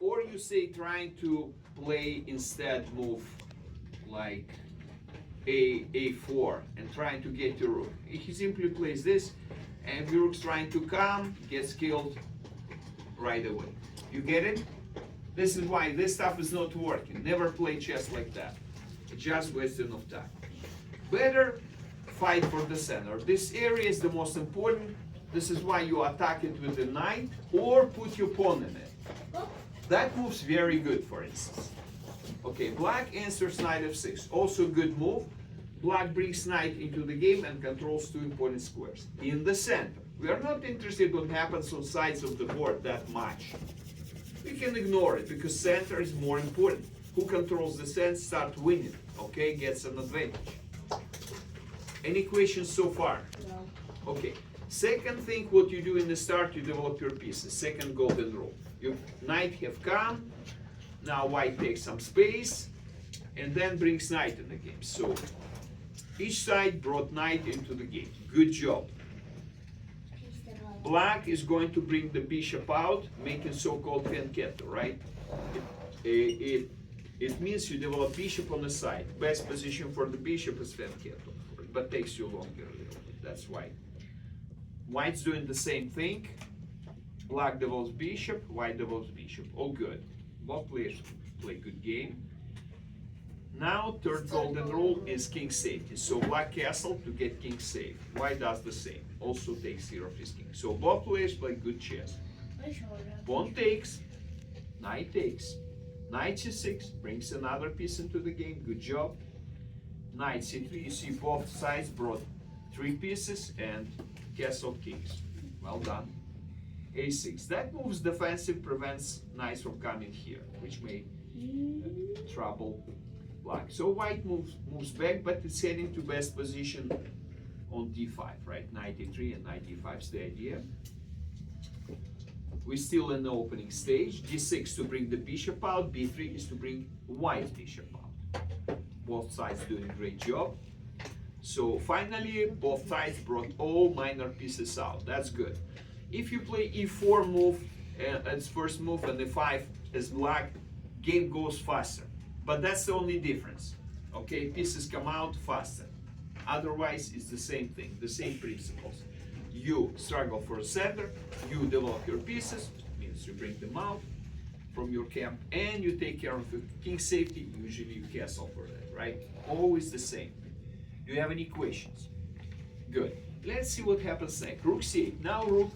Or you say trying to play instead move like a4 and trying to get your rook. He simply plays this, and your rook's trying to come, gets killed right away. You get it? This is why this stuff is not working. Never play chess like that. It's just wasting of time. Better fight for the center. This area is the most important. This is why you attack it with the knight or put your pawn in it. That move's very good, for instance. Okay, black answers knight f6. Also good move. Black brings knight into the game and controls two important squares. In the center. We are not interested in what happens on sides of the board that much. We can ignore it because center is more important. Who controls the center start winning. Okay, gets an advantage. Any questions so far? No. Okay. Second thing, what you do in the start, you develop your pieces. Second golden rule. Your knight have come. Now white takes some space and then brings knight in the game. So each side brought knight into the game. Good job. Black is going to bring the bishop out, making so-called fianchetto, right? It means you develop bishop on the side. Best position for the bishop is fianchetto, but takes you longer a little bit. That's why. White's doing the same thing. Black develops bishop, white develops bishop. All good. Both players play good game. Now, third golden rule is king safety. So black castle to get king safe. White does the same. Also takes care of his king. So both players play good chess. Pawn takes, knight takes. Knight c6 brings another piece into the game. Good job. Knight c3. You see both sides brought 3 pieces and castle kings. Well done. a6. That moves defensive, prevents knights from coming here, which may trouble black. So white moves back, but it's heading to best position on d5, right? Knight e3 and knight d5 is the idea. We're still in the opening stage. d6 to bring the bishop out. b3 is to bring white bishop out. Both sides doing a great job. So finally, both sides brought all minor pieces out. That's good. If you play e4 move as first move and e5 as black, game goes faster. But that's the only difference. Okay, pieces come out faster. Otherwise, it's the same thing, the same principles. You struggle for a center, you develop your pieces, means you bring them out from your camp, and you take care of your king safety. Usually you castle for that, right? Always the same. Do you have any questions? Good. Let's see what happens next. Rook c8. Now rook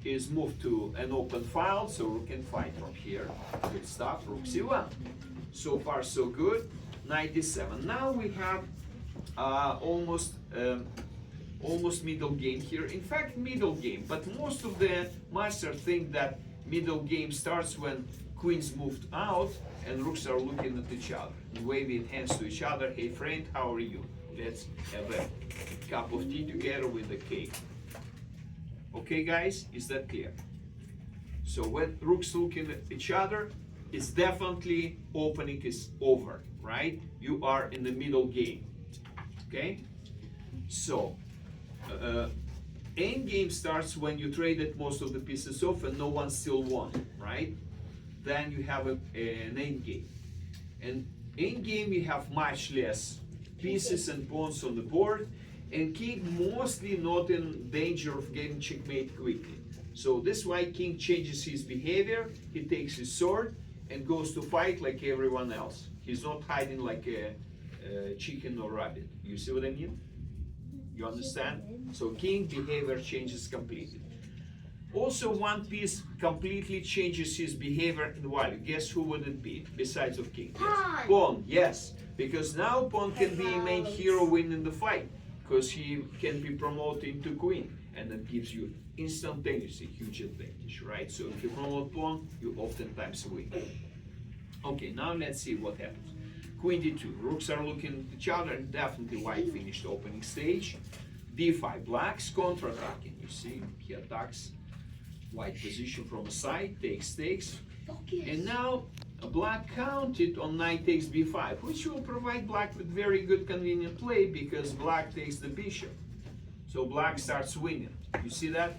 is moved to an open file, so rook can fight from here. Good stuff. Rook c1. So far so good. Knight d7. Now we have almost middle game here. In fact, middle game. But most of the masters think that middle game starts when queens moved out and rooks are looking at each other, waving hands to each other. Hey friend, how are you? Let's have a cup of tea together with the cake. Okay, guys, is that clear? So when rooks looking at each other, it's definitely opening is over, right? You are in the middle game. Okay? So end game starts when you traded most of the pieces off and no one still won, right? Then you have an end game. And end game you have much less pieces and pawns on the board, and king mostly not in danger of getting checkmate quickly. So this is why king changes his behavior. He takes his sword and goes to fight like everyone else. He's not hiding like a chicken or rabbit. You see what I mean? You understand? So king behavior changes completely. Also, one piece completely changes his behavior in value. Guess who would it be besides of king? Yes. Pawn, yes. Because now pawn can be main hero winning the fight, because he can be promoted to queen, and that gives you instantaneously huge advantage, right? So if you promote pawn, you oftentimes win. Okay, now let's see what happens. Queen d2, rooks are looking at each other, and definitely white finished opening stage. d5, black's counter-attacking, you see, he attacks white position from a side, takes. And now black counted on knight takes b5, which will provide black with very good convenient play because black takes the bishop. So black starts winning. You see that?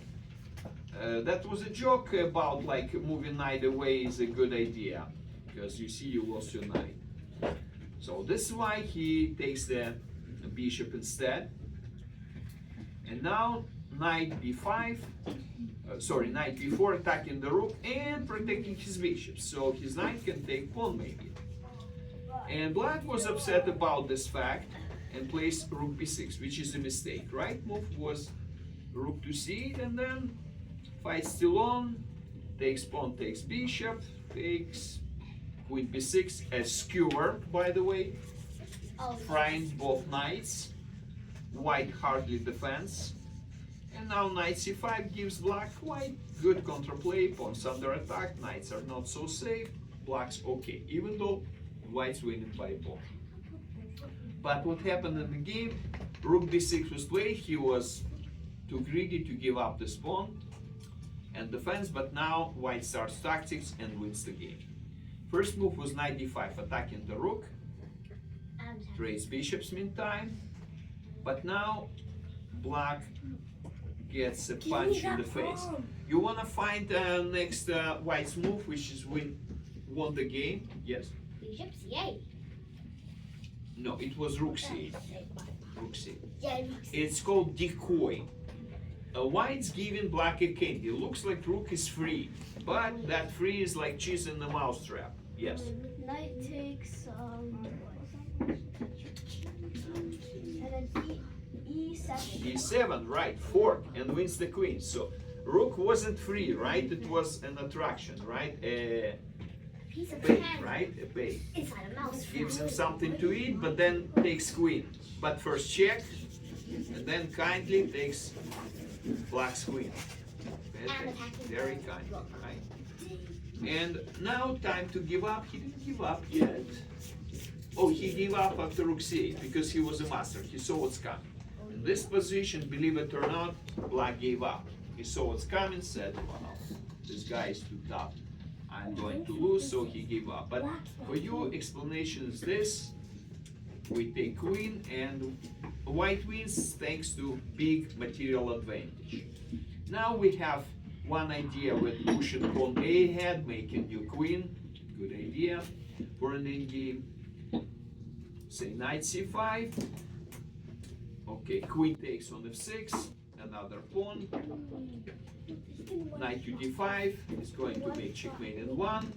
That was a joke about like moving knight away is a good idea, because you see you lost your knight. So this is why he takes the bishop instead. And now knight b5, knight b4, attacking the rook and protecting his bishop. So his knight can take pawn maybe. And black was upset about this fact and placed rook b6, which is a mistake. Right move was rook to c8, and then fight still on. Takes pawn, takes bishop, takes queen b6, a skewer, by the way, frying both knights. White hardly defends. And now knight c5 gives black quite good counterplay. Pawns under attack, knights are not so safe. Black's okay, even though white's winning by a pawn. But what happened in the game? Rook b6 was played. He was too greedy to give up this pawn and defense, but now white starts tactics and wins the game. First move was knight d5, attacking the rook. Trades bishops meantime. But now black gets a punch in the face. You want to find next white's move, which is won the game? Yes? Bishop c8. No, it was rook c8. Rook c8. Yeah, It's called decoy. White's giving black a candy. Looks like rook is free, but that free is like cheese in the mousetrap. Yes. knight takes and then e7. e7, right, fork, and wins the queen. So rook wasn't free, right? It was an attraction, right? A Piece of bait, ham right? A bait. inside a mouse. Gives him something to eat, but then takes queen. But first check, and then kindly takes black's queen. Very kindly, right? And now time to give up. He didn't give up yet. Oh, he gave up after rook c8 because he was a master. He saw what's coming. In this position, believe it or not, black gave up. He saw what's coming, said, wow, this guy is too tough. I'm going to lose, so he gave up. But for you, explanation is this. We take queen and white wins thanks to big material advantage. Now we have one idea with pushing pawn a ahead, making you queen. Good idea for an endgame. Say knight c5. Okay, queen takes on f6. Another pawn. Knight to d5 is going to make checkmate in one.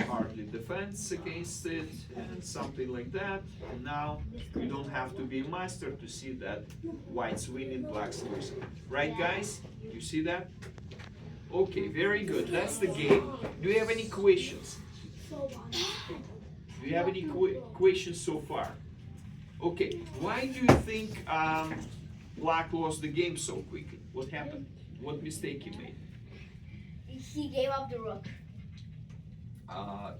Hardly defends against it, and something like that. And now you don't have to be a master to see that white's winning, black's losing. Right, guys? You see that? Okay, very good. That's the game. Do you have any questions? Do you have any questions so far? Okay, why do you think black lost the game so quickly? What happened? What mistake he made? He gave up the rook.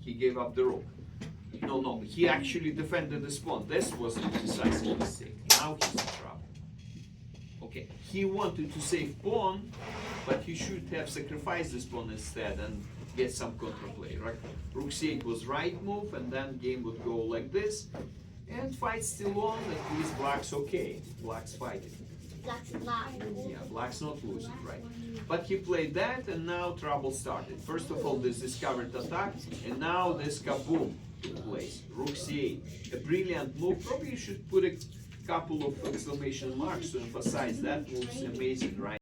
He gave up the rook. No, he actually defended this pawn. This was a decisive mistake. Now he's in trouble. Okay, he wanted to save pawn, but he should have sacrificed this pawn instead and get some counterplay, right? Rook c8 was right move, and then game would go like this. And fight still on, at least black's okay. Black's fighting. Black's not losing. Yeah, black's not losing, right? But he played that, and now trouble started. First of all, this discovered attack, and now this kaboom took place. Rook c8, a brilliant move. Probably you should put a couple of exclamation marks to emphasize that move's amazing, right?